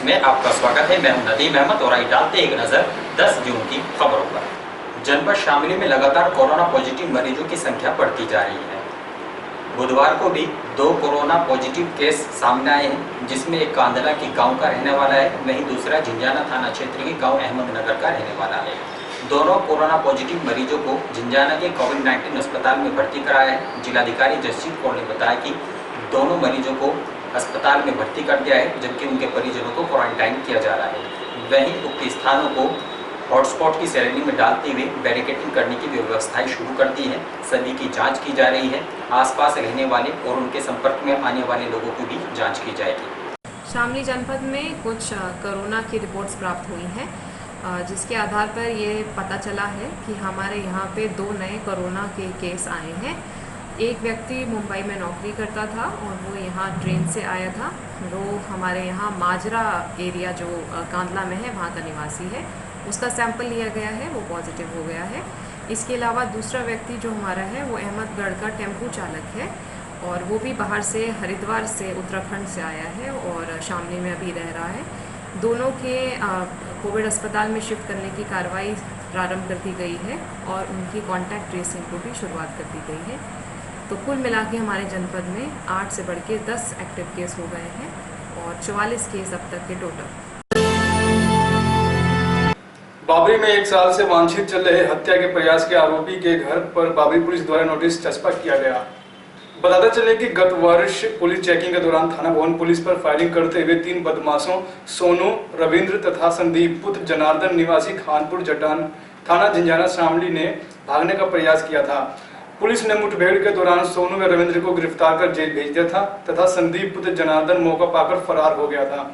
News में आपका स्वागत है। मैं हूं नदीम अहमद और आई डालते एक नजर 10 जून की खबरों पर। जनपद शामली में लगातार कोरोना पॉजिटिव मरीजों की संख्या बढ़ती जा रही है। बुधवार को भी 2 कोरोना पॉजिटिव केस सामने आए हैं, जिसमें एक कांदला के गांव का रहने वाला है, वहीं दूसरा झिंझाना थाना क्षेत्र के गांव अहमदनगर का रहने वाला है। दोनों कोरोना पॉजिटिव मरीजों को झिंझाना के कोविड-19 अस्पताल में भर्ती कराया है। जिलाधिकारी जसजीत कौर ने बताया कि दोनों मरीजों को अस्पताल में भर्ती कर दिया है, जबकि उनके परिजनों को क्वारंटाइन किया जा रहा है। वहीं उक्त स्थानों को हॉटस्पॉट की श्रेणी में डालते हुए बैरिकेडिंग करने की व्यवस्थाएं शुरू कर दी है। सभी की जांच की जा रही है। आसपास रहने वाले और उनके संपर्क में आने वाले लोगों की भी जांच की जाएगी। शामली जनपद में कुछ कोरोना की रिपोर्ट्स प्राप्त हुई हैं, जिसके आधार पर ये पता चला है कि हमारे यहाँ पे 2 नए कोरोना के केस आए हैं। एक व्यक्ति मुंबई में नौकरी करता था और वो यहाँ ट्रेन से आया था। वो हमारे यहाँ माजरा एरिया जो कांदला में है वहाँ का निवासी है। उसका सैंपल लिया गया है, वो पॉजिटिव हो गया है। इसके अलावा दूसरा व्यक्ति जो हमारा है वो अहमदगढ़ का टेम्पू चालक है और वो भी बाहर से हरिद्वार से उत्तराखंड से आया है और शामली में अभी रह रहा है। दोनों के कोविड अस्पताल में शिफ्ट करने की कार्रवाई प्रारंभ कर दी गई है और उनकी कॉन्टैक्ट ट्रेसिंग को भी शुरुआत कर दी गई है। तो कुल मिला के हमारे जनपद में 8 से बढ़ के 10 एक्टिव केस हो गए हैं और 44 केस अब तक के टोटल। बाबरी में 1 साल से वांछित चल रहे हत्या के प्रयास के आरोपी के घर पर बाबरी पुलिस द्वारा नोटिस चस्पा किया गया। बताते चले कि गत वर्ष पुलिस चेकिंग के दौरान थाना भवन पुलिस पर फायरिंग करते हुए 3 बदमाशों सोनू, रविंद्र तथा संदीप पुत्र जनार्दन निवासी खानपुर जटान थाना झिंझाना शामली ने भागने का प्रयास किया था। पुलिस ने मुठभेड़ के दौरान सोनू व रविंद्र को गिरफ्तार कर जेल भेज दिया था तथा संदीप पुत्र जनार्दन मौका पाकर फरार हो गया था,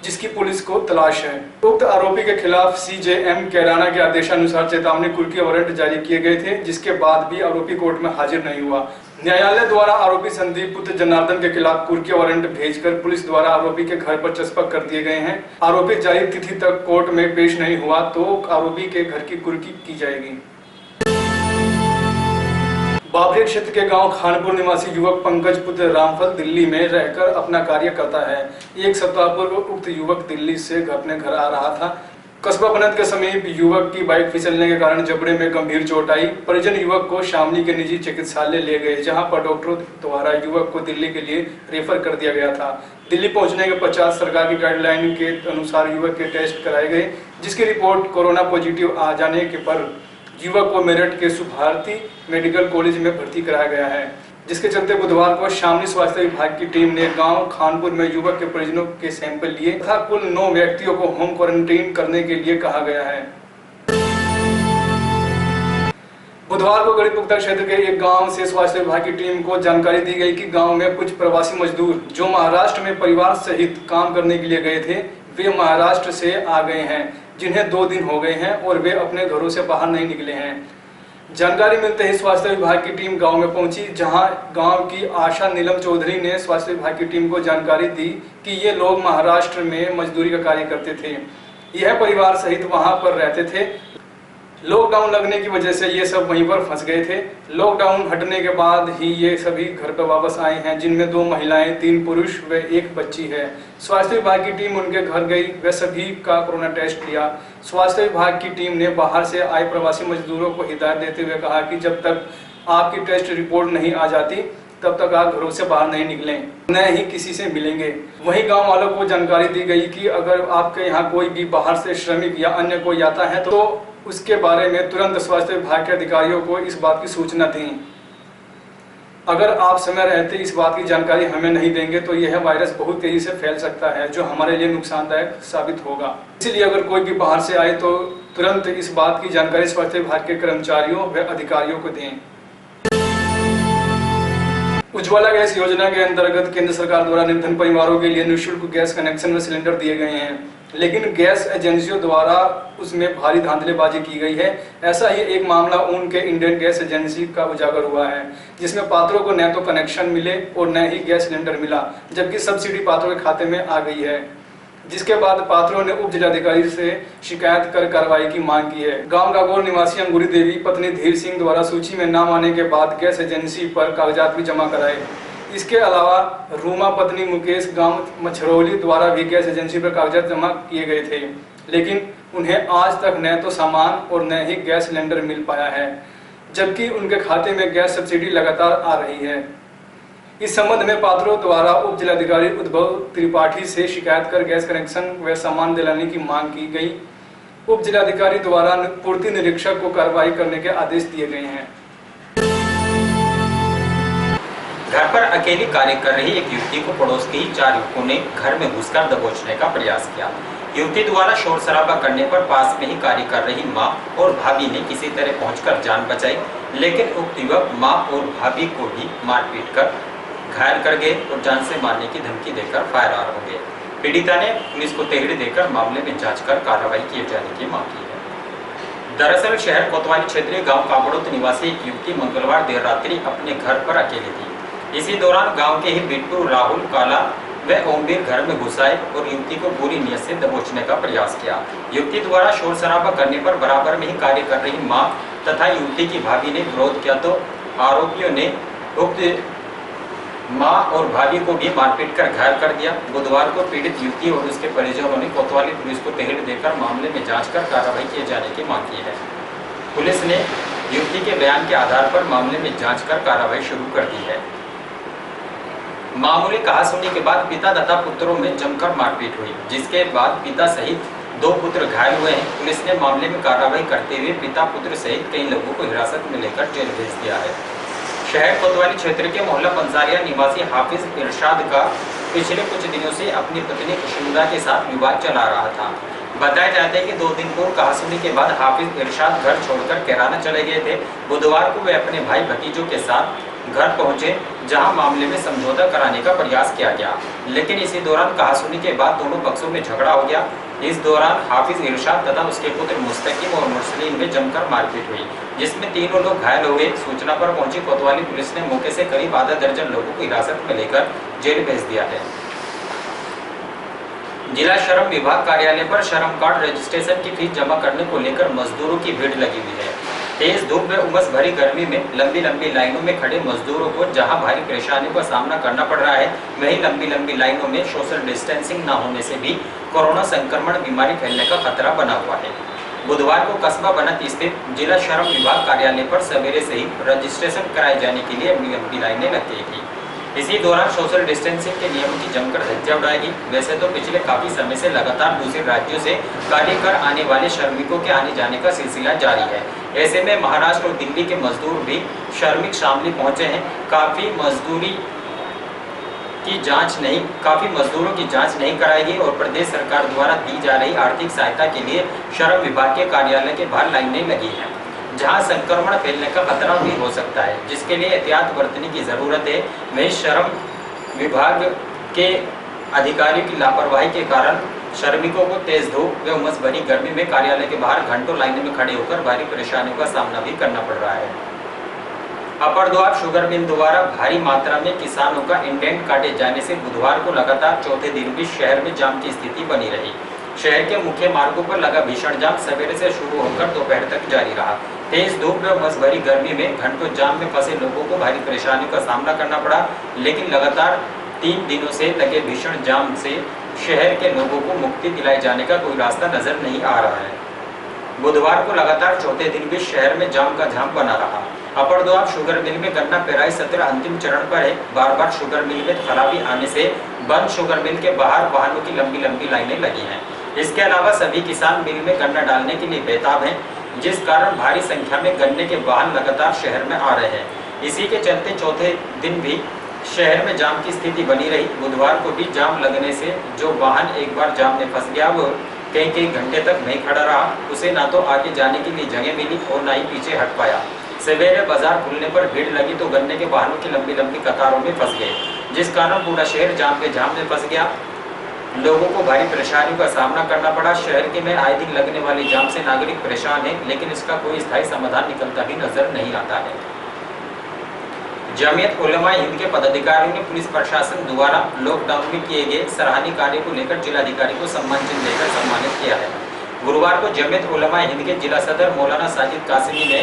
जिसकी पुलिस को तलाश है। उक्त आरोपी के खिलाफ सीजेएम कैराना के आदेशानुसार चेतावनी कुर्की वारंट जारी किए गए थे, जिसके बाद भी आरोपी कोर्ट में हाजिर नहीं हुआ। न्यायालय द्वारा आरोपी संदीप पुत्र जनार्दन के खिलाफ कुर्की वारंट भेजकर पुलिस द्वारा आरोपी के घर पर चस्पा कर दिए गए हैं। आरोपी जारी तिथि तक कोर्ट में पेश नहीं हुआ तो आरोपी के घर की कुर्की की जाएगी। बाबरी क्षेत्र के गांव खानपुर निवासी युवक पंकज पुत्र रामफल दिल्ली में रहकर अपना कार्य करता है। 1 सप्ताह पूर्व उक्त युवक दिल्ली से अपने घर आ रहा था। कस्बा बनत के समीप युवक की बाइक फिसलने के कारण जबड़े में गंभीर चोट आई। परिजन युवक को शामली के निजी चिकित्सालय ले गए, जहां पर डॉक्टरों द्वारा युवक को दिल्ली के लिए रेफर कर दिया गया था। दिल्ली पहुंचने के पश्चात सरकार की गाइडलाइन के अनुसार युवक के टेस्ट कराए गए, जिसकी रिपोर्ट कोरोना पॉजिटिव आ जाने के पर युवक को मेरठ के सुभारती मेडिकल कॉलेज में भर्ती कराया गया है, जिसके चलते बुधवार को शामली स्वास्थ्य विभाग की टीम ने गांव खानपुर में युवक के परिजनों के सैंपल लिए तथा कुल 9 व्यक्तियों को होम क्वारंटाइन करने के लिए कहा गया है। बुधवार को गढ़ीपुख्ता क्षेत्र के एक गांव से स्वास्थ्य विभाग की टीम को जानकारी दी गई कि गांव में कुछ प्रवासी मजदूर जो महाराष्ट्र में परिवार सहित काम करने के लिए गए थे, वे महाराष्ट्र से आ गए हैं, जिन्हें 2 दिन हो गए हैं और वे अपने घरों से बाहर नहीं निकले हैं। जानकारी मिलते ही स्वास्थ्य विभाग की टीम गांव में पहुंची, जहां गांव की आशा नीलम चौधरी ने स्वास्थ्य विभाग की टीम को जानकारी दी कि ये लोग महाराष्ट्र में मजदूरी का कार्य करते थे। यह परिवार सहित वहां पर रहते थे। लॉकडाउन लगने की वजह से ये सब वहीं पर फंस गए थे। लॉकडाउन हटने के बाद ही ये सभी घर पर वापस आए हैं, जिनमें 2 महिलाएं, 3 पुरुष व 1 बच्ची है। स्वास्थ्य विभाग की टीम उनके घर गई व सभी का कोरोना टेस्ट लिया। स्वास्थ्य विभाग की टीम ने बाहर से आए प्रवासी मजदूरों को हिदायत देते हुए कहा कि जब तक आपकी टेस्ट रिपोर्ट नहीं आ जाती तब तक आप घरों से बाहर नहीं निकलें, न ही किसी से मिलेंगे। वहीं गांव वालों को जानकारी दी गई कि अगर आपके यहाँ कोई भी बाहर से श्रमिक या अन्य कोई आता है तो उसके बारे में तुरंत स्वास्थ्य विभाग के अधिकारियों को इस बात की सूचना दें। अगर आप समय रहते इस बात की जानकारी हमें नहीं देंगे तो यह वायरस बहुत तेजी से फैल सकता है, जो हमारे लिए नुकसानदायक साबित होगा। इसलिए अगर कोई भी बाहर से आए तो तुरंत इस बात की जानकारी स्वास्थ्य विभाग के कर्मचारियों व अधिकारियों को दें। उज्ज्वला गैस योजना के अंतर्गत केंद्र सरकार द्वारा निर्धन परिवारों के लिए निःशुल्क गैस कनेक्शन व सिलेंडर दिए गए हैं, लेकिन गैस एजेंसियों द्वारा उसमें भारी धांधलीबाजी की गई है। ऐसा ही एक मामला ऊन के इंडियन गैस एजेंसी का उजागर हुआ है, जिसमें पात्रों को न तो कनेक्शन मिले और न ही गैस सिलेंडर मिला, जबकि सब्सिडी पात्रों के खाते में आ गई है। जिसके बाद पात्रों ने उप जिलाधिकारी से शिकायत कर कार्रवाई की मांग की है। गांव गागौर निवासी अंगूरी देवी पत्नी धीर सिंह द्वारा सूची में नाम आने के बाद गैस एजेंसी पर कागजात भी जमा कराए। इसके अलावा रूमा पत्नी मुकेश गांव मछरौली द्वारा भी गैस एजेंसी पर कागजात जमा किए गए थे, लेकिन उन्हें आज तक न तो सामान और न ही गैस सिलेंडर मिल पाया है, जबकि उनके खाते में गैस सब्सिडी लगातार आ रही है। इस संबंध में पात्रों द्वारा उप जिलाधिकारी उद्भव त्रिपाठी से शिकायत कर गैस कनेक्शन व सामान दिलाने की मांग की गई। उप जिलाधिकारी द्वारा पूर्ति निरीक्षक को कार्रवाई करने के आदेश दिए गए हैं। घर पर अकेली कार्य कर रही एक युवती को पड़ोस के ही 4 युवकों ने घर में घुसकर दबोचने का प्रयास किया। युवती द्वारा शोर शराबा करने पर पास में ही कार्य कर रही मां और भाभी ने किसी तरह पहुंचकर जान बचाई, लेकिन उक्त युवक मां और भाभी को भी मारपीट कर घायल कर गए और जान से मारने की धमकी देकर फरार हो गए। पीड़िता ने पुलिस को तहरीर देकर मामले में जांच कर कार्रवाई किए जाने की मांग की है। दरअसल शहर कोतवाली क्षेत्रीय गांव काबड़ोत निवासी एक युवती मंगलवार देर रात्रि अपने घर पर अकेली थी। इसी दौरान गांव के ही बिट्टू, राहुल, काला व ओमवीर घर में घुस आए और युवती को बुरी नीयत से दबोचने का प्रयास किया। युवती द्वारा शोर शराबा करने पर बराबर में ही कार्य कर रही मां तथा युवती की भाभी ने विरोध किया तो आरोपियों ने उक्त मां और भाभी को भी मारपीट कर घायल कर दिया। बुधवार को पीड़ित युवती और उसके परिजनों ने कोतवाली पुलिस को तहरीर देकर मामले में जांच कर कार्रवाई किए जाने की मांग की है। पुलिस ने युवती के बयान के आधार पर मामले में जांच कर कार्रवाई शुरू कर दी है। मामूली कहासुनी के बाद पिता तथा पुत्रों में जमकर मारपीट हुई, जिसके बाद पिता सहित 2 पुत्र घायल हुए हैं। पुलिस ने मामले में कार्रवाई करते हुए पिता पुत्र सहित कई लोगों को हिरासत में लेकर जेल भेज दिया है। शहर कोतवाली क्षेत्र के मोहल्ला पंसारिया निवासी हाफिज इरशाद का पिछले कुछ दिनों से अपनी पत्नी खुशनुदा के साथ विवाद चला रहा था। बताया जाता है कि 2 दिन पूर्व कहासुनी के बाद हाफिज इरशाद घर छोड़कर कैराना चले गए थे। बुधवार को वे अपने भाई भतीजों के साथ घर पहुंचे, जहां मामले में समझौता कराने का प्रयास किया गया, लेकिन इसी दौरान कहासुनी के बाद दोनों पक्षों में झगड़ा हो गया। इस दौरान हाफिज इरशाद तथा उसके पुत्र मुस्तकीम और मुरसलीन में जमकर मारपीट हुई, जिसमें तीनों लोग घायल हो गए। सूचना पर पहुंची कोतवाली पुलिस ने मौके से करीब आधा दर्जन लोगों को हिरासत में लेकर जेल भेज दिया है। जिला श्रम विभाग कार्यालय पर श्रम कार्ड रजिस्ट्रेशन की फीस जमा करने को लेकर मजदूरों की भीड़ लगी हुई है। तेज धूप में उमस भरी गर्मी में लंबी लंबी लाइनों में खड़े मजदूरों को जहां भारी परेशानियों का सामना करना पड़ रहा है, वहीं लंबी लंबी लाइनों में सोशल डिस्टेंसिंग न होने से भी कोरोना संक्रमण बीमारी फैलने का खतरा बना हुआ है। बुधवार को कस्बा बनत स्थित जिला श्रम विभाग कार्यालय पर सवेरे से ही रजिस्ट्रेशन कराए जाने के लिए लंबी लाइनें लग गई थी। इसी दौरान सोशल डिस्टेंसिंग के नियमों की जमकर धज्जियां उड़ाएगी। वैसे तो पिछले काफी समय से लगातार दूसरे राज्यों से कार्य कर आने वाले श्रमिकों के आने जाने का सिलसिला जारी है। ऐसे में महाराष्ट्र और दिल्ली के मजदूर भी श्रमिक शामली पहुंचे हैं। काफी मजदूरों की जांच नहीं कराएगी और प्रदेश सरकार द्वारा दी जा रही आर्थिक सहायता के लिए श्रम विभाग के कार्यालय के बाहर लाइनें लगी हैं, जहां संक्रमण फैलने का खतरा भी हो सकता है, जिसके लिए एहतियात बरतने की जरूरत है। वहीं श्रम विभाग के अधिकारियों की लापरवाही के कारण श्रमिकों को तेज धूप व उमस भरी गर्मी में कार्यालय के बाहर घंटों लाइनों में खड़े होकर भारी परेशानियों का सामना भी करना पड़ रहा है। अपर द्वार शुगर मिल द्वारा भारी मात्रा में किसानों का इंडेंट काटे जाने से बुधवार को लगातार चौथे दिन भी शहर में जाम की स्थिति बनी रही। शहर के मुख्य मार्गों पर लगा भीषण जाम सवेरे से शुरू होकर दोपहर तक जारी रहा। तेज धूप व उमस भरी गर्मी में घंटों जाम में फंसे लोगों को भारी परेशानियों का सामना करना पड़ा, लेकिन लगातार 3 दिनों से लगे भीषण जाम से शहर के लोगों को मुक्ति दिलाए जाने का कोई रास्ता नजर नहीं आ रहा है। बुधवार को लगातार चौथे दिन भी शहर में जाम का जाम बना रहा। अपर द्वार शुगर मिल में गन्ना पेराई सत्र अंतिम चरण पर है। बार बार शुगर मिल में खराबी आने से बंद शुगर मिल के बाहर वाहनों की लंबी लंबी लाइनें लगी हैं। इसके अलावा सभी किसान मिल में गन्ना डालने के लिए बेताब हैं, जिस कारण भारी संख्या में गन्ने के वाहन लगातार शहर में आ रहे हैं। इसी के चलते चौथे दिन भी शहर में जाम की स्थिति बनी रही। बुधवार को भी जाम लगने से जो वाहन एक बार जाम में फंस गया वो कई घंटे तक नहीं खड़ा रहा। उसे ना तो आगे जाने के लिए जगह मिली और ना ही पीछे हट पाया। सवेरे बाजार खुलने पर भीड़ लगी तो गन्ने के वाहनों की लंबी लंबी कतारों में फंस गए, जिस कारण पूरा शहर जाम के जाम में फंस गया। लोगों को भारी परेशानियों का सामना करना पड़ा। शहर के में आए दिन लगने वाली जाम से नागरिक परेशान है, लेकिन इसका कोई स्थायी समाधान निकलता भी नजर नहीं आता है। जमीयत उलमा हिंद के पदाधिकारियों ने पुलिस प्रशासन द्वारा लॉकडाउन में किए गए सराहनीय कार्य को लेकर जिलाधिकारी को सम्मान चिन्ह देकर सम्मानित किया है। गुरुवार को जमीयत उलमा हिंद के जिला सदर मौलाना साजिद कासिमी ने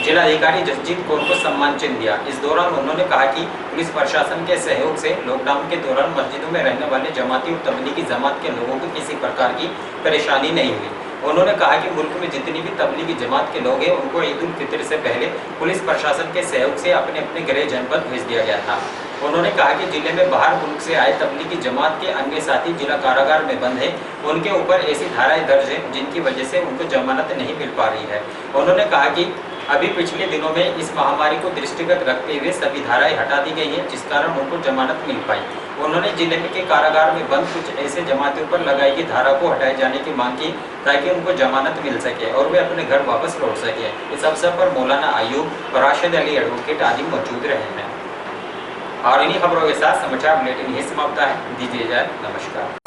जिलाधिकारी जसजीत कौर को सम्मान चिन्ह दिया। इस दौरान उन्होंने कहा कि पुलिस प्रशासन के सहयोग से लॉकडाउन के दौरान मस्जिदों में रहने वाले जमाती और तबलीगी जमात के लोगों को किसी प्रकार की परेशानी नहीं हुई। उन्होंने कहा कि मुल्क में जितनी भी तबलीगी जमात के लोग हैं उनको ईद उल फितर से पहले पुलिस प्रशासन के सहयोग से अपने अपने गृह जनपद भेज दिया गया था। उन्होंने कहा कि जिले में बाहर मुल्क से आए तबलीगी जमात के अन्य साथी जिला कारागार में बंद हैं, उनके ऊपर ऐसी धाराएं दर्ज हैं जिनकी वजह से उनको जमानत नहीं मिल पा रही है। उन्होंने कहा कि अभी पिछले दिनों में इस महामारी को दृष्टिगत रखते हुए सभी धाराएं हटा दी गई हैं, जिस कारण उनको जमानत मिल पाई। उन्होंने जिले के कारागार में बंद कुछ ऐसे जमातियों पर लगाई गई धारा को हटाए जाने की मांग की ताकि उनको जमानत मिल सके और वे अपने घर वापस लौट सके। इस अवसर पर मौलाना अयूब और राशिद अली एडवोकेट आदि मौजूद रहे हैं। और इन्हीं खबरों के साथ समाचार बुलेटिन यही समाप्त है। दीजिए इजाजत, नमस्कार।